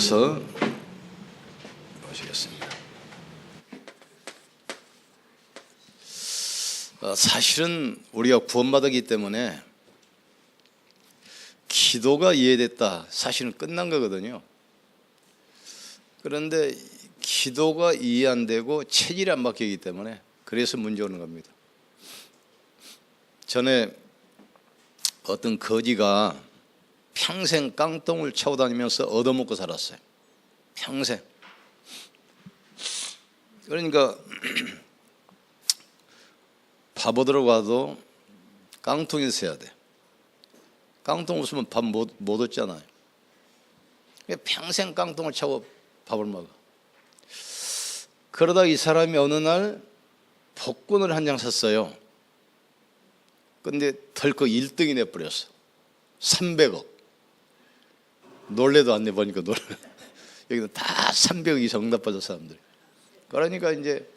서 보시겠습니다. 사실은 우리가 구원받았기 때문에 기도가 이해됐다, 사실은 끝난 거거든요. 그런데 기도가 이해 안 되고 체질이 안 바뀌기 때문에 그래서 문제 오는 겁니다. 전에 어떤 거지가 평생 깡통을 차고 다니면서 얻어먹고 살았어요. 평생. 그러니까 밥 얻으러 가도 깡통이 있어야 돼. 깡통 없으면 밥 못 얻잖아요. 평생 깡통을 차고 밥을 먹어. 그러다 이 사람이 어느 날 복권을 한 장 샀어요. 근데 덜컥 1등이 내버렸어. 300억. 놀래도 안 내보니까 놀래. 여기는 다 300억이 정답 받은 사람들. 그러니까 이제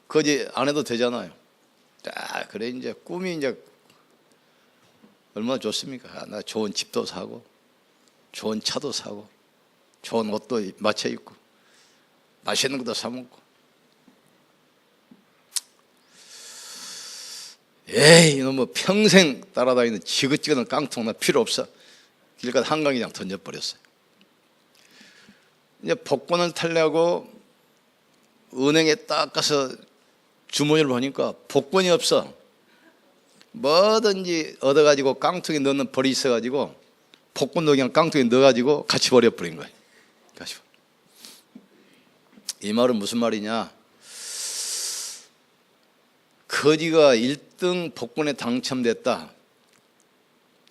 거지 안 해도 되잖아요. 그래 이제 꿈이 이제 얼마나 좋습니까? 나 좋은 집도 사고, 좋은 차도 사고, 좋은 옷도 맞춰 입고, 맛있는 것도 사 먹고. 에이, 이놈 뭐 평생 따라다니는 지긋지긋한 깡통 나 필요 없어. 길가에 한강에 그냥 던져버렸어요. 이제 복권을 타려고 은행에 딱 가서 주머니를 보니까 복권이 없어. 뭐든지 얻어가지고 깡통에 넣는 벌이 있어가지고 복권도 그냥 깡통에 넣어가지고 같이 버려버린 거예요. 이 말은 무슨 말이냐? 거지가 1등 복권에 당첨됐다.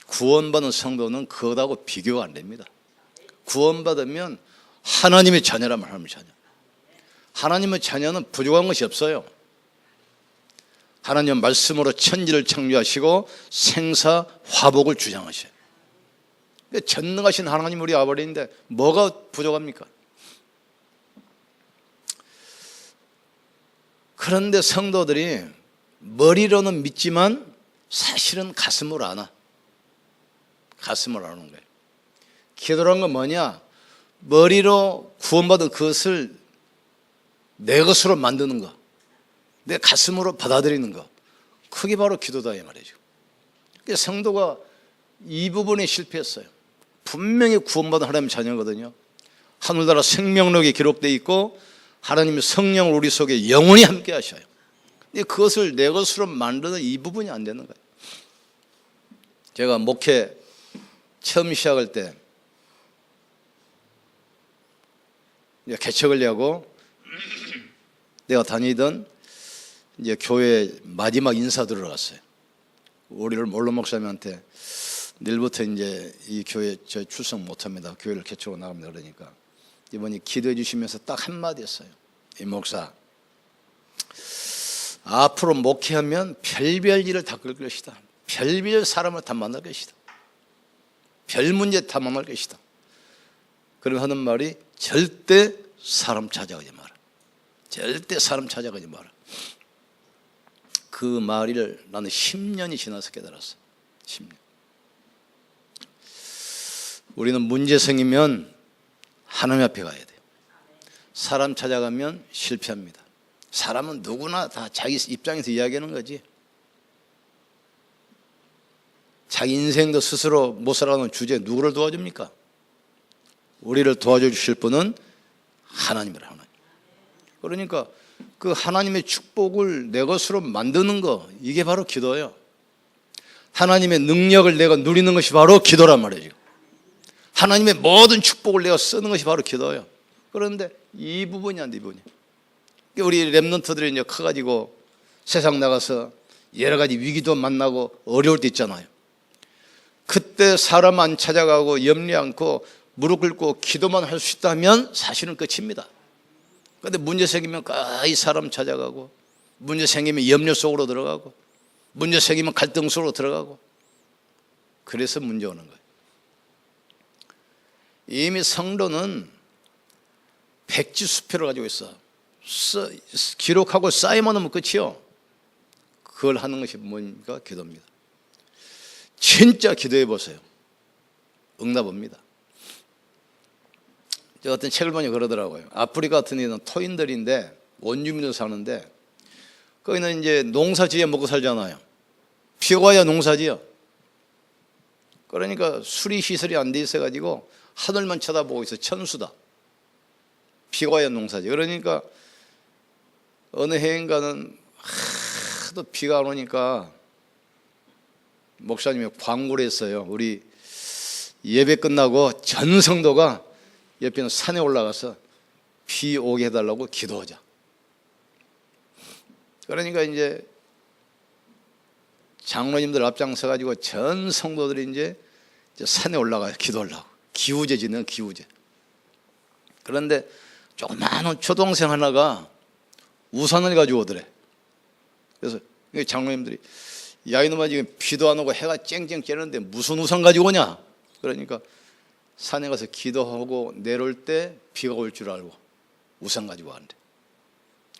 구원받은 성도는 그것하고 비교가 안 됩니다. 구원받으면 하나님의 자녀란 말이에요. 하나님의 자녀. 하나님의 자녀는 부족한 것이 없어요. 하나님 말씀으로 천지를 창조하시고 생사 화복을 주장하셔요. 전능하신 하나님 우리 아버지인데 뭐가 부족합니까? 그런데 성도들이 머리로는 믿지만 사실은 가슴으로 아나. 가슴으로 아는 거예요. 기도란 건 뭐냐? 머리로 구원받은 그것을 내 것으로 만드는 거, 내 가슴으로 받아들이는 거, 그게 바로 기도다 이 말이죠. 성도가 이 부분에 실패했어요. 분명히 구원받은 하나님의 자녀거든요. 하늘나라 생명록에 기록되어 있고 하나님의 성령을 우리 속에 영원히 함께 하셔요. 근데 그것을 내 것으로 만드는 이 부분이 안 되는 거예요. 제가 목회 처음 시작할 때 개척을 하고 내가 다니던 이제 교회 마지막 인사 들어갔어요. 우리를 몰로 목사님한테 내일부터 이제 이 교회 저 출석 못합니다. 교회를 개척으로 나갑니다. 그러니까 이번에 기도해 주시면서 딱 한마디 했어요. 이 목사, 앞으로 목회하면 별별 일을 다 끌 것이다. 별별 사람을 다 만날 것이다. 별 문제 다 만날 것이다. 그럼 하는 말이 절대 사람 찾아가지 마라. 절대 사람 찾아가지 마라. 그 말을 나는 10년이 지나서 깨달았어. 10년. 우리는 문제 생기면 하나님 앞에 가야 돼요. 사람 찾아가면 실패합니다. 사람은 누구나 다 자기 입장에서 이야기하는 거지. 자기 인생도 스스로 못 살아가는 주제에 누구를 도와줍니까? 우리를 도와주실 분은 하나님이라. 하나님. 그러니까 그 하나님의 축복을 내 것으로 만드는 거, 이게 바로 기도예요. 하나님의 능력을 내가 누리는 것이 바로 기도란 말이에요. 하나님의 모든 축복을 내가 쓰는 것이 바로 기도예요. 그런데 이 부분이 안 돼, 이 부분이. 우리 랩런트들이 이제 커가지고 세상 나가서 여러 가지 위기도 만나고 어려울 때 있잖아요. 그때 사람 안 찾아가고 염려 않고 무릎 꿇고 기도만 할 수 있다면 사실은 끝입니다. 그런데 문제 생기면 거의 사람 찾아가고, 문제 생기면 염려 속으로 들어가고, 문제 생기면 갈등 속으로 들어가고, 그래서 문제 오는 거예요. 이미 성도는 백지수표를 가지고 있어. 기록하고 쌓이만 하면 끝이요. 그걸 하는 것이 뭔가 기도입니다. 진짜 기도해 보세요. 응답 옵니다. 저 어떤 책을 보니 그러더라고요. 아프리카 같은 데는 토인들인데 원주민들 사는데 거기는 이제 농사지어 먹고 살잖아요. 비가 와야 농사지어. 그러니까 수리 시설이 안 돼 있어가지고 하늘만 쳐다보고 있어. 천수다. 비가 와야 농사지어. 그러니까 어느 해인가는 하도 비가 안 오니까 목사님이 광고를 했어요. 우리 예배 끝나고 전 성도가 옆에 있는 산에 올라가서 비 오게 해달라고 기도하자. 그러니까 이제 장로님들 앞장서 가지고 전 성도들이 이제 산에 올라가요. 기도하려고. 기우제 짓는 기우제. 그런데 조그마한 초등학생 하나가 우산을 가지고 오더래. 그래서 장로님들이 야 이놈아 지금 비도 안 오고 해가 쨍쨍 쬐는데 무슨 우산 가지고 오냐. 그러니까 산에 가서 기도하고 내려올 때 비가 올 줄 알고 우산 가지고 왔는데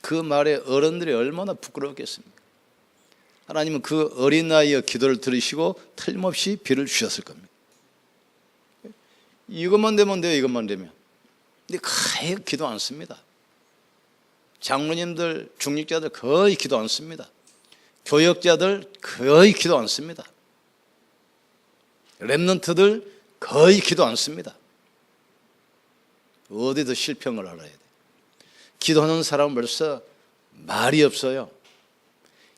그 말에 어른들이 얼마나 부끄러웠겠습니까. 하나님은 그 어린 나이에 기도를 들으시고 틀림없이 비를 주셨을 겁니다. 이것만 되면 돼요. 이것만 되면. 근데 거의 기도 안 씁니다. 장로님들, 중직자들 거의 기도 안 씁니다. 교역자들 거의 기도 안 씁니다. 렘넌트들 거의 기도 안 씁니다. 어디도 실평을 알아야 돼. 기도하는 사람은 벌써 말이 없어요.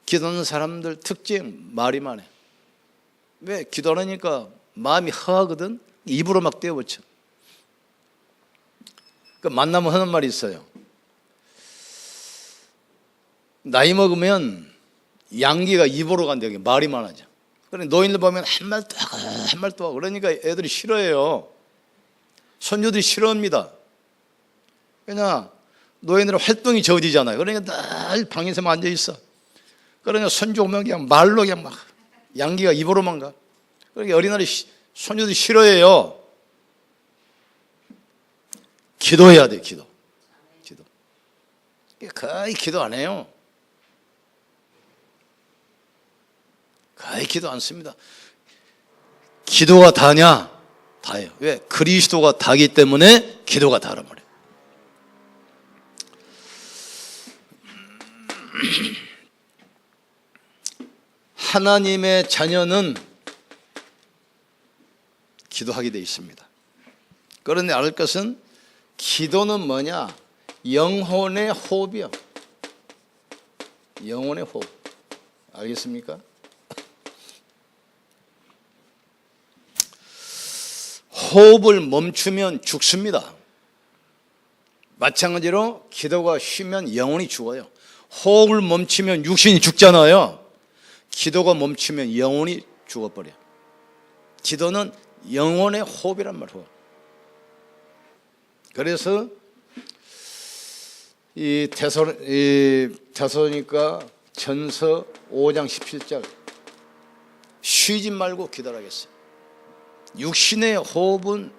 기도하는 사람들 특징 말이 많아. 왜? 기도하니까 마음이 허하거든. 입으로 막 떼어붙여. 그 만나면 하는 말이 있어요. 나이 먹으면 양기가 입으로 간다. 말이 많아져. 그러니까 노인들 보면 한 말 또 하고 한 말 또 하고 그러니까 애들이 싫어해요. 손주들이 싫어합니다. 왜냐 노인들은 활동이 저어지잖아요. 그러니까 늘 방에서만 앉아 있어. 그러니까 손주 오면 그냥 말로 그냥 막 양기가 입으로만 가. 그러니까 어린아이 손주들이 싫어해요. 기도해야 돼. 기도. 거의 기도 안 해요. 거의 기도 안 씁니다. 기도가 다냐? 다예요. 왜? 그리스도가 다기 때문에 기도가 다란 말이에요. 하나님의 자녀는 기도하게 되어 있습니다. 그런데 알 것은 기도는 뭐냐? 영혼의 호흡이요. 영혼의 호흡. 알겠습니까? 호흡을 멈추면 죽습니다. 마찬가지로 기도가 쉬면 영혼이 죽어요. 호흡을 멈추면 육신이 죽잖아요. 기도가 멈추면 영혼이 죽어버려요. 기도는 영혼의 호흡이란 말이에요. 그래서 이 데살로니가 전서 5장 17절 쉬지 말고 기도하겠어요. 육신의 호흡은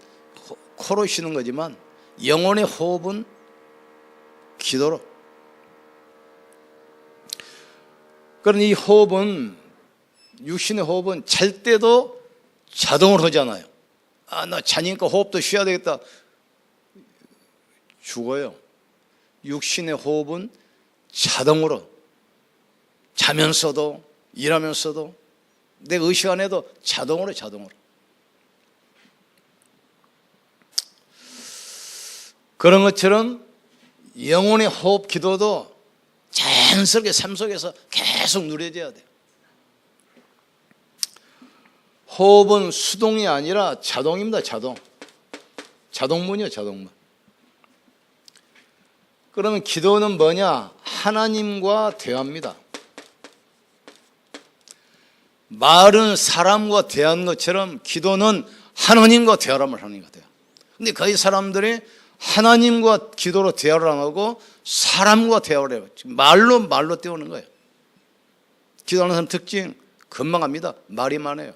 코로 쉬는 거지만 영혼의 호흡은 기도로. 그런 이 호흡은 육신의 호흡은 잘 때도 자동으로 하잖아요. 아, 나 자니까 호흡도 쉬어야 되겠다. 죽어요. 육신의 호흡은 자동으로 자면서도 일하면서도 내 의식 안 해도 자동으로. 그런 것처럼 영혼의 호흡 기도도 자연스럽게 삶 속에서 계속 누려져야 돼요. 호흡은 수동이 아니라 자동입니다. 자동문이요. 자동문. 그러면 기도는 뭐냐? 하나님과 대화입니다. 말은 사람과 대화하는 것처럼 기도는 하나님과 대화를 하는 것 같아요. 근데 거의 사람들이 하나님과 기도로 대화를 안 하고 사람과 대화를 해요. 말로 때우는 거예요. 기도하는 사람 특징 금방 합니다. 말이 많아요.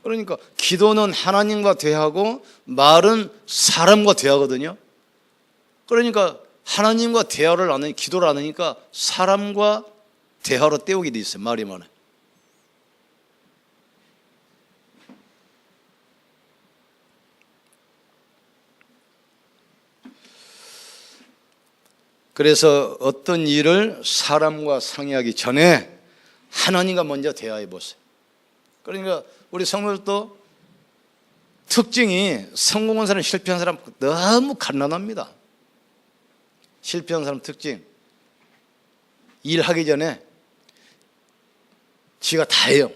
그러니까 기도는 하나님과 대화하고 말은 사람과 대화거든요. 그러니까 하나님과 대화를 안 하니 기도를 안 하니까 사람과 대화로 때우게 돼 있어요. 말이 많아요. 그래서 어떤 일을 사람과 상의하기 전에 하나님과 먼저 대화해 보세요. 그러니까 우리 성도들도 특징이 성공한 사람, 실패한 사람 너무 간단합니다. 실패한 사람 특징, 일하기 전에 지가 다 해요.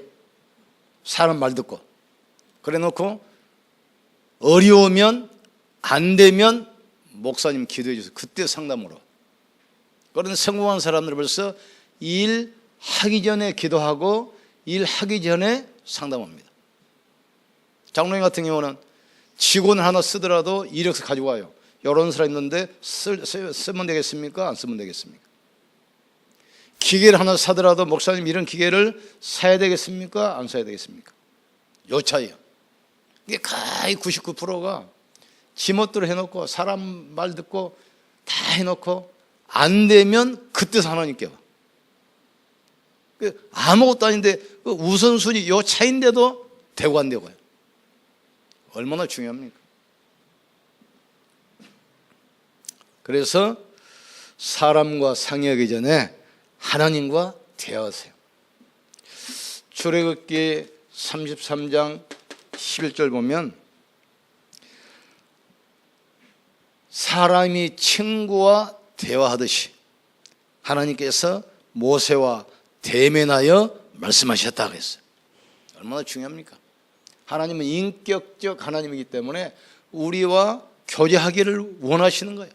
사람 말 듣고. 그래 놓고 어려우면 안 되면 목사님 기도해 주세요. 그때 상담으로. 그런 성공한 사람들은 벌써 일하기 전에 기도하고 일하기 전에 상담합니다. 장로님 같은 경우는 직원 하나 쓰더라도 이력서 가지고 와요. 이런 사람 있는데 쓰면 되겠습니까? 안 쓰면 되겠습니까? 기계를 하나 사더라도 목사님 이런 기계를 사야 되겠습니까? 안 사야 되겠습니까? 요 차이요. 이게 거의 99%가 지멋대로 해놓고 사람 말 듣고 다 해놓고 안 되면 그때서 하나님께 와. 아무것도 아닌데 우선순위 요 차인데도 되고 안 되고요. 얼마나 중요합니까? 그래서 사람과 상의하기 전에 하나님과 대화하세요. 출애굽기 33장 11절 보면 사람이 친구와 대화하듯이 하나님께서 모세와 대면하여 말씀하셨다 그랬어요. 얼마나 중요합니까? 하나님은 인격적 하나님이기 때문에 우리와 교제하기를 원하시는 거예요.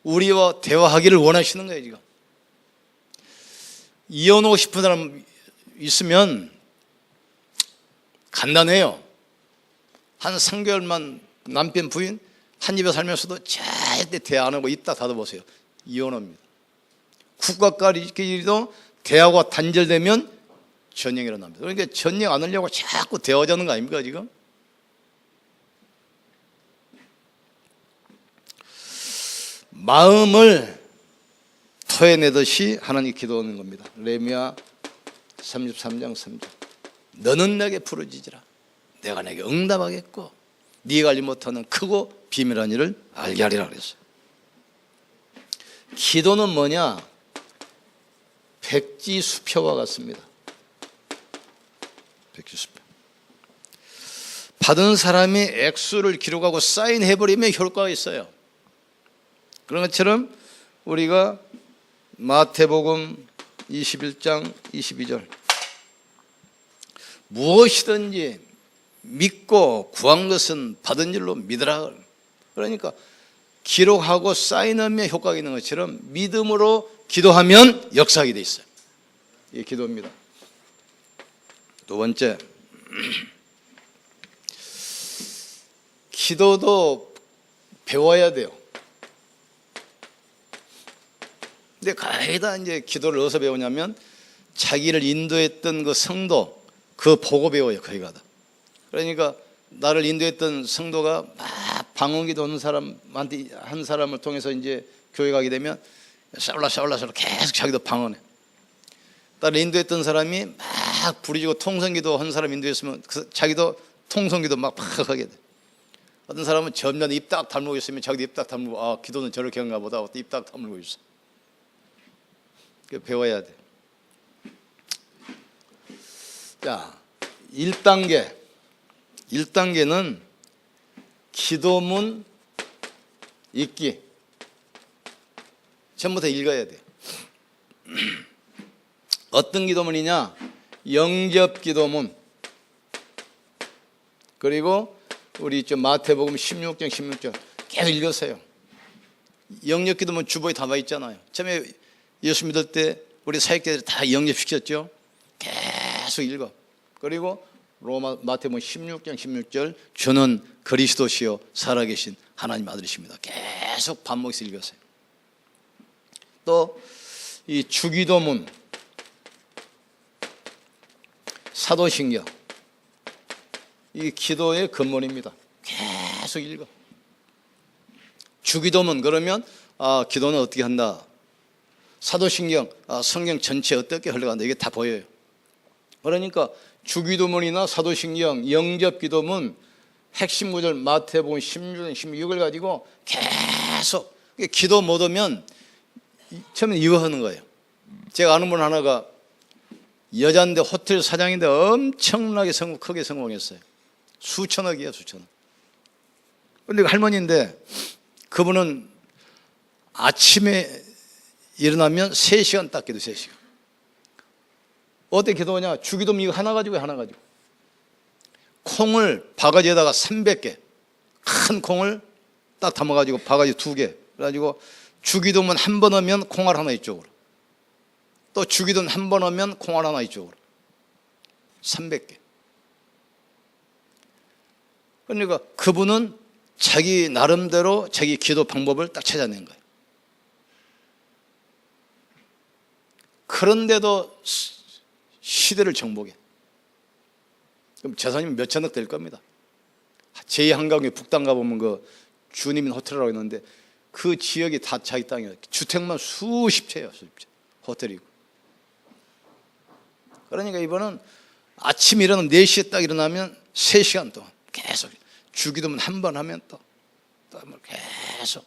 우리와 대화하기를 원하시는 거예요. 지금 이혼하고 싶은 사람 있으면 간단해요. 한 3개월만 남편 부인 한 집에 살면서도 절대 대화 안 하고 입 딱 닫아보세요. 이혼합니다. 국가끼리도 대화가 단절되면 전쟁이 일어납니다. 그러니까 전쟁 안 하려고 자꾸 대화하자는 거 아닙니까 지금? 마음을 토해내듯이 하나님 기도하는 겁니다. 레미야 33장 3절. 너는 내게 부르짖으라. 내가 내게 응답하겠고 네가 알지 못하는 크고 비밀한 일을 알게 하리라 그랬어요. 기도는 뭐냐? 백지수표와 같습니다. 백지수표. 받은 사람이 액수를 기록하고 사인해버리면 효과가 있어요. 그런 것처럼 우리가 마태복음 21장 22절 무엇이든지 믿고 구한 것은 받은 일로 믿으라. 그러니까 기록하고 사인하면 효과가 있는 것처럼 믿음으로 기도하면 역사하게 돼 있어요. 이게 기도입니다. 두 번째, 기도도 배워야 돼요. 근데 거의 다 이제 기도를 어디서 배우냐면 자기를 인도했던 그 성도 그 보고 배워요. 거의 다. 그러니까 나를 인도했던 성도가 막 방언기도 하는 사람한테 한 사람을 통해서 이제 교회 가게 되면 샤올라 계속 자기도 방언해. 나를 인도했던 사람이 막 부르짖고 통성기도 한 사람 인도했으면 자기도 통성기도 막 하게 돼. 어떤 사람은 점점 입 딱 다물고 있으면 자기도 입 딱 다물고 아 기도는 저렇게 한가 보다 입 딱 다물고 있어. 배워야 돼. 자, 1단계는 기도문 읽기. 전부 다 읽어야 돼. 어떤 기도문이냐? 영접 기도문. 그리고 우리 마태복음 16장 16절 계속 읽으세요. 영접 기도문 주보에 담아 있잖아요. 처음에 예수 믿을 때 우리 사역자들이 다 영접시켰죠. 계속 읽어. 그리고 마태복음 16장 16절 주는 그리스도시요 살아계신 하나님 아들이십니다. 계속 반복해서 읽으세요. 또 이 주기도문 사도신경 이 기도의 근본입니다. 계속 읽어. 주기도문 그러면 기도는 어떻게 한다. 사도신경 성경 전체 어떻게 흘러간다. 이게 다 보여요. 그러니까 주기도문이나 사도신경 영접기도문 핵심 구절 마태복음 16장 16을 가지고 계속 기도 못 하면 처음에 이거 하는 거예요. 제가 아는 분 하나가 여자인데 호텔 사장인데 엄청나게 크게 성공했어요. 수천억이에요, 수천억. 그런데 할머니인데 그분은 아침에 일어나면 3시간 딱 기도, 3시간. 어떻게 기도하냐? 주기도문 이거 하나 가지고 콩을 바가지에다가 300개, 큰 콩을 딱 담아가지고 바가지 2개, 그래가지고 주기도문 한 번 하면 콩알 하나 이쪽으로, 또 주기도문 한 번 하면 콩알 하나 이쪽으로, 300개. 그러니까 그분은 자기 나름대로 자기 기도 방법을 딱 찾아낸 거예요. 그런데도 시대를 정복해. 그럼 재산이면 몇 천억 될 겁니다. 제2한강에 북단 가보면 그 주님인 호텔이라고 있는데 그 지역이 다 자기 땅이에요. 주택만 수십 채예요, 수십 채. 호텔이고. 그러니까 이번은 아침 일어나면 4시에 딱 일어나면 3시간 동안 계속 주기도문 한 번 하면 또 계속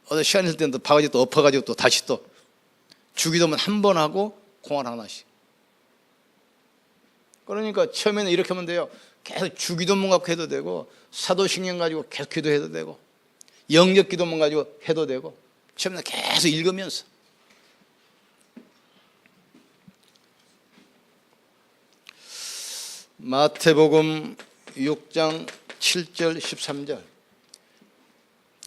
어디 시간 있을 때는 또 바가지 또 엎어가지고 또 다시 또 주기도문 한 번 하고 콩알 하나씩. 그러니까 처음에는 이렇게 하면 돼요. 계속 주기도문 갖고 해도 되고 사도신경 가지고 계속 기도해도 되고 영역기도문 가지고 해도 되고 처음에는 계속 읽으면서. 마태복음 6장 7절 13절.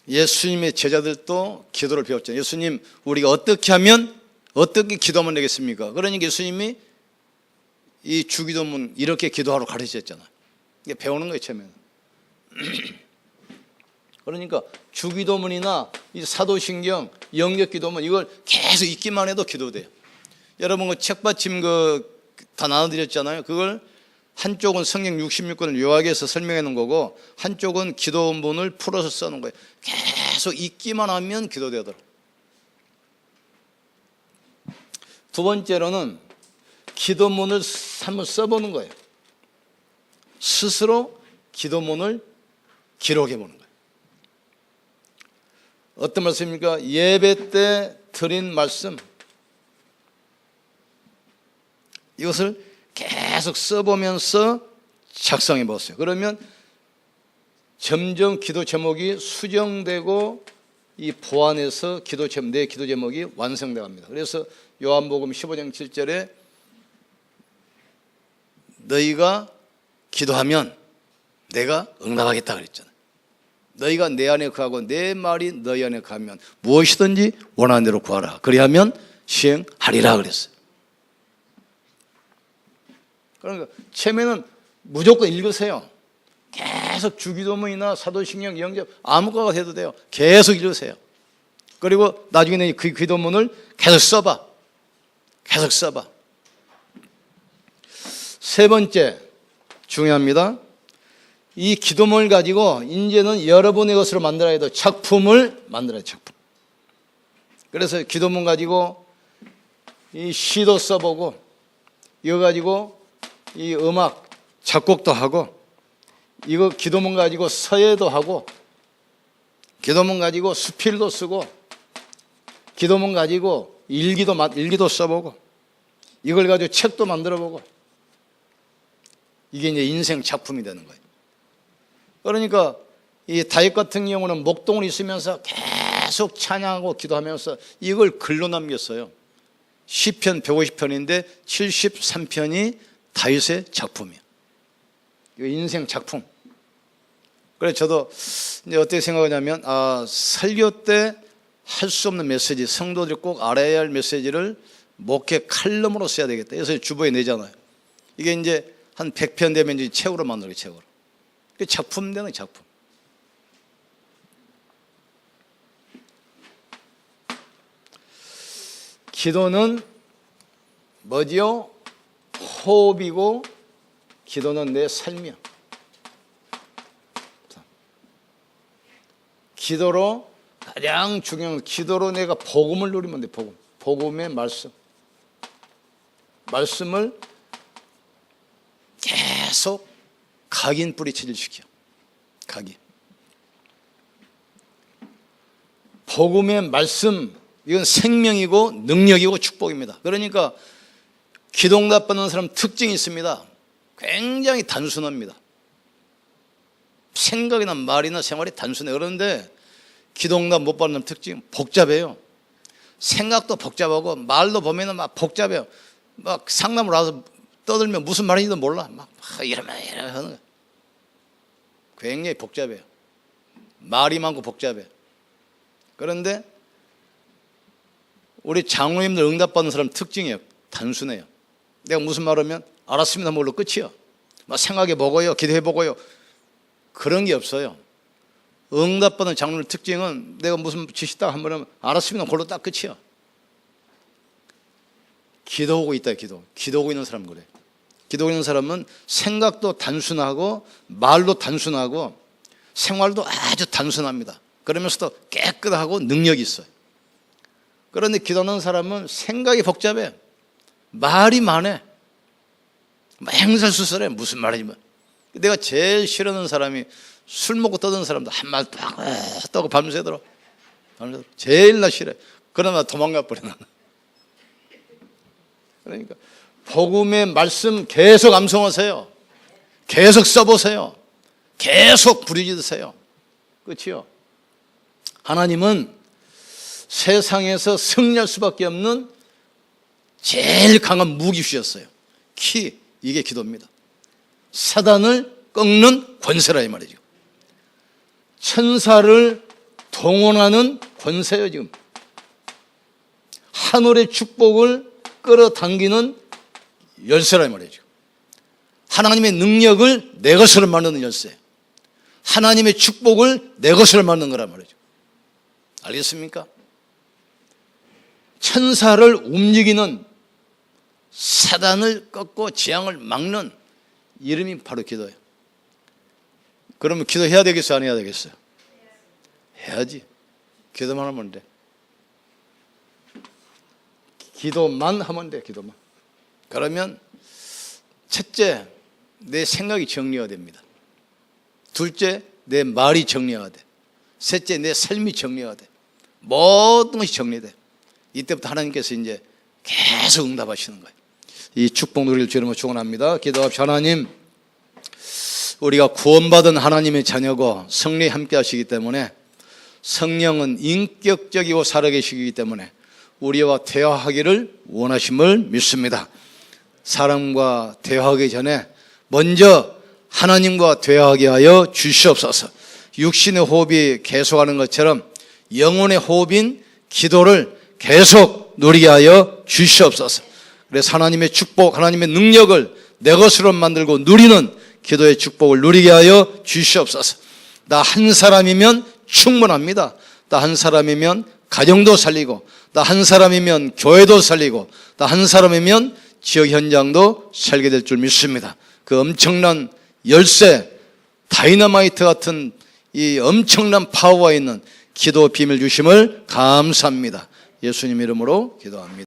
예수님의 제자들도 기도를 배웠잖아요. 예수님, 우리가 어떻게 하면 어떻게 기도하면 되겠습니까? 그러니까 예수님이 이 주기도문 이렇게 기도하러 가르치셨잖아요. 이게 배우는 거예요, 처음에는. 그러니까 주기도문이나 이 사도신경, 영역기도문 이걸 계속 읽기만 해도 기도돼요. 여러분 그 책받침 다 나눠드렸잖아요. 그걸 한쪽은 성경 66권을 요약해서 설명해 놓은 거고 한쪽은 기도문을 풀어서 써놓은 거예요. 계속 읽기만 하면 기도되더라고요. 두 번째로는 기도문을 한번 써보는 거예요. 스스로 기도문을 기록해 보는 거예요. 어떤 말씀입니까? 예배 때 드린 말씀, 이것을 계속 써보면서 작성해 보세요. 그러면 점점 기도 제목이 수정되고 이 보완해서 내 기도 제목이 완성되어 갑니다. 그래서 요한복음 15장 7절에 너희가 기도하면 내가 응답하겠다 그랬잖아요. 너희가 내 안에 거하고 내 말이 너희 안에 거하면 무엇이든지 원하는 대로 구하라. 그리하면 시행하리라 그랬어요. 그러니까 처음에는 무조건 읽으세요. 계속 주기도문이나 사도신경, 영접 아무거나 해도 돼요. 계속 읽으세요. 그리고 나중에는 그 기도문을 계속 써봐. 계속 써봐. 세 번째 중요합니다. 이 기도문을 가지고 이제는 여러분의 것으로 만들어야 돼요. 작품을 만들어야 돼요. 작품. 그래서 기도문 가지고 이 시도 써보고 이거 가지고 이 음악 작곡도 하고 이거 기도문 가지고 서예도 하고 기도문 가지고 수필도 쓰고 기도문 가지고 일기도 써보고 이걸 가지고 책도 만들어보고 이게 이제 인생 작품이 되는 거예요. 그러니까 이 다윗 같은 경우는 목동을 있으면서 계속 찬양하고 기도하면서 이걸 글로 남겼어요. 시편 150편인데 73편이 다윗의 작품이에요. 이거 인생 작품. 그래서 저도 이제 어떻게 생각하냐면 설교 때 할 수 없는 메시지, 성도들이 꼭 알아야 할 메시지를 목회 칼럼으로 써야 되겠다. 그래서 주보에 내잖아요. 이게 이제 한 100편 되면 이제 책으로 만들어요, 책으로. 작품 되는 작품. 기도는 뭐지요? 호흡이고 기도는 내 삶이야. 기도로 가장 중요한 건 기도로 내가 복음을 누리면 돼. 복음의 말씀을 계속 각인 뿌리치기시켜. 각인. 복음의 말씀 이건 생명이고 능력이고 축복입니다. 그러니까 기도응답 받는 사람 특징이 있습니다. 굉장히 단순합니다. 생각이나 말이나 생활이 단순해. 그런데 기도응답 못 받는 특징은 복잡해요. 생각도 복잡하고 말도 보면 막 복잡해요. 막 상담을 와서 떠들면 무슨 말인지도 몰라. 막 이러면 하는 거예요. 굉장히 복잡해요. 말이 많고 복잡해. 그런데 우리 장로님들 응답받는 사람 특징이에요. 단순해요. 내가 무슨 말하면 알았습니다 뭘로 끝이요. 막 생각해보고요, 기도해보고요. 그런 게 없어요. 응답받는 장로님 특징은 내가 무슨 지시 딱 한번 하면 알았습니다 그걸로 딱 끝이요. 기도하고 있다. 기도하고 있는 사람은 그래. 기도하고 있는 사람은 생각도 단순하고 말도 단순하고 생활도 아주 단순합니다. 그러면서도 깨끗하고 능력이 있어요. 그런데 기도하는 사람은 생각이 복잡해. 말이 많아. 행설수설해. 무슨 말이지. 내가 제일 싫어하는 사람이 술 먹고 떠드는 사람도 한말 딱 떠고 밤새도록. 제일 나 싫어해. 그러나 도망가 버려 나는. 그러니까 복음의 말씀 계속 암송하세요. 계속 써보세요. 계속 부르짖으세요. 끝이요. 하나님은 세상에서 승리할 수밖에 없는 제일 강한 무기 주셨어요. 키, 이게 기도입니다. 사단을 꺾는 권세라 이 말이죠. 천사를 동원하는 권세요 지금. 하늘의 축복을 끌어당기는 열쇠라 이 말이죠. 하나님의 능력을 내 것으로 만드는 열쇠. 하나님의 축복을 내 것으로 만드는 거란 말이죠. 알겠습니까? 천사를 움직이는 사단을 꺾고 재앙을 막는 이름이 바로 기도예요. 그러면 기도해야 되겠어요? 안 해야 되겠어요? 해야지. 기도만 하면 돼. 기도만 하면 돼. 기도만. 그러면 첫째, 내 생각이 정리가 됩니다. 둘째, 내 말이 정리가 돼. 셋째, 내 삶이 정리가 돼. 모든 것이 정리돼. 이때부터 하나님께서 이제 계속 응답하시는 거예요. 이 축복 누리를 주님으로 축원합니다. 기도합시다. 하나님, 우리가 구원받은 하나님의 자녀고 성령이 함께 하시기 때문에 성령은 인격적이고 살아계시기 때문에 우리와 대화하기를 원하심을 믿습니다. 사람과 대화하기 전에 먼저 하나님과 대화하게 하여 주시옵소서. 육신의 호흡이 계속하는 것처럼 영혼의 호흡인 기도를 계속 누리게 하여 주시옵소서. 그래서 하나님의 축복, 하나님의 능력을 내 것으로 만들고 누리는 기도의 축복을 누리게 하여 주시옵소서. 나 한 사람이면 충분합니다. 나 한 사람이면 가정도 살리고, 나 한 사람이면 교회도 살리고, 나 한 사람이면 지역 현장도 살게 될 줄 믿습니다. 그 엄청난 열쇠, 다이너마이트 같은 이 엄청난 파워가 있는 기도 비밀 주심을 감사합니다. 예수님 이름으로 기도합니다.